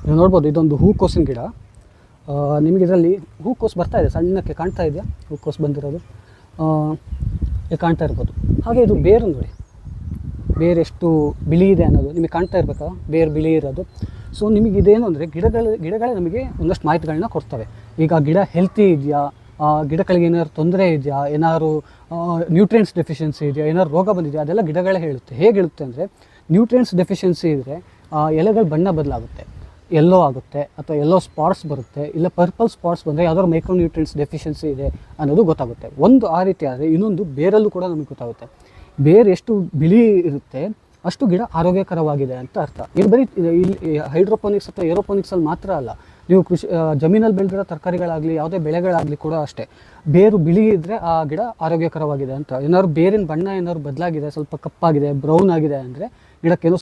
ನೀವು ನೋಡ್ಬೋದು ಇದೊಂದು ಹೂಕೋಸಿನ ಗಿಡ. ನಿಮಗೆ ಇದರಲ್ಲಿ ಹೂಕೋಸು ಬರ್ತಾ ಇದೆ, ಸಣ್ಣಕ್ಕೆ ಕಾಣ್ತಾ ಇದೆಯಾ ಹೂಕೋಸು ಬಂದಿರೋದು, ಇದು ಕಾಣ್ತಾ ಇರ್ಬೋದು. ಹಾಗೆ ಇದು ಬೇರು ನೋಡಿ, ಬೇರು ಎಷ್ಟು ಬಿಳಿ ಇದೆ ಅನ್ನೋದು ನಿಮಗೆ ಕಾಣ್ತಾ ಇರಬೇಕಾ, ಬೇರು ಬಿಳಿ ಇರೋದು. ಸೊ ನಿಮಗೆ ಇದೇನು ಅಂದರೆ ಗಿಡಗಳೇ ನಮಗೆ ಒಂದಷ್ಟು ಮಾಹಿತಿಗಳನ್ನ ಕೊಡ್ತವೆ. ಈಗ ಗಿಡ ಹೆಲ್ತಿ ಇದೆಯಾ, ಗಿಡಗಳಿಗೆ ಏನಾದ್ರು ತೊಂದರೆ ಇದೆಯಾ, ಏನಾದ್ರು ನ್ಯೂಟ್ರಿಯೆಂಟ್ಸ್ ಡೆಫಿಷಿಯನ್ಸಿ ಇದೆಯಾ, ಏನಾದ್ರು ರೋಗ ಬಂದಿದೆಯಾ, ಅದೆಲ್ಲ ಗಿಡಗಳೇ ಹೇಳುತ್ತೆ. ಹೇಗೆ ಹೇಳುತ್ತೆ ಅಂದರೆ ನ್ಯೂಟ್ರಿಯೆಂಟ್ಸ್ ಡೆಫಿಷಿಯನ್ಸಿ ಇದ್ದರೆ ಎಲೆಗಳ ಬಣ್ಣ ಬದಲಾಗುತ್ತೆ, ಎಲ್ಲೋ ಆಗುತ್ತೆ, ಅಥವಾ ಎಲ್ಲೋ ಸ್ಪಾಟ್ಸ್ ಬರುತ್ತೆ, ಇಲ್ಲ ಪರ್ಪಲ್ ಸ್ಪಾಟ್ಸ್ ಬಂದರೆ ಯಾವ್ದಾದ್ರು ಮೈಕ್ರೋ ನ್ಯೂಟ್ರಿಯೆಂಟ್ಸ್ ಡೆಫಿಷಿಯನ್ಸಿ ಇದೆ ಅನ್ನೋದು ಗೊತ್ತಾಗುತ್ತೆ. ಒಂದು ಆ ರೀತಿ ಆದರೆ ಇನ್ನೊಂದು ಬೇರಲ್ಲೂ ಕೂಡ ನಮಗೆ ಗೊತ್ತಾಗುತ್ತೆ. ಬೇರು ಎಷ್ಟು ಬಿಳಿ ಇರುತ್ತೆ ಅಷ್ಟು ಗಿಡ ಆರೋಗ್ಯಕರವಾಗಿದೆ ಅಂತ ಅರ್ಥ. ಇದು ಬರೀ ಇಲ್ಲಿ ಹೈಡ್ರೋಪೋನಿಕ್ಸ್ ಅಥವಾ ಏರೋಪೋನಿಕ್ಸಲ್ಲಿ ಮಾತ್ರ ಅಲ್ಲ, ನೀವು ಜಮೀನಲ್ಲಿ ಬೆಳೆದಿರೋ ತರಕಾರಿಗಳಾಗಲಿ ಯಾವುದೇ ಬೆಳೆಗಳಾಗಲಿ ಕೂಡ ಅಷ್ಟೇ, ಬೇರು ಬಿಳಿ ಇದ್ದರೆ ಆ ಗಿಡ ಆರೋಗ್ಯಕರವಾಗಿದೆ ಅಂತ. ಏನಾದ್ರು ಬೇರಿನ ಬಣ್ಣ ಏನಾದ್ರು ಬದಲಾಗಿದೆ, ಸ್ವಲ್ಪ ಕಪ್ಪಾಗಿದೆ, ಬ್ರೌನ್ ಆಗಿದೆ ಅಂದರೆ ಗಿಡಕ್ಕೇನೋ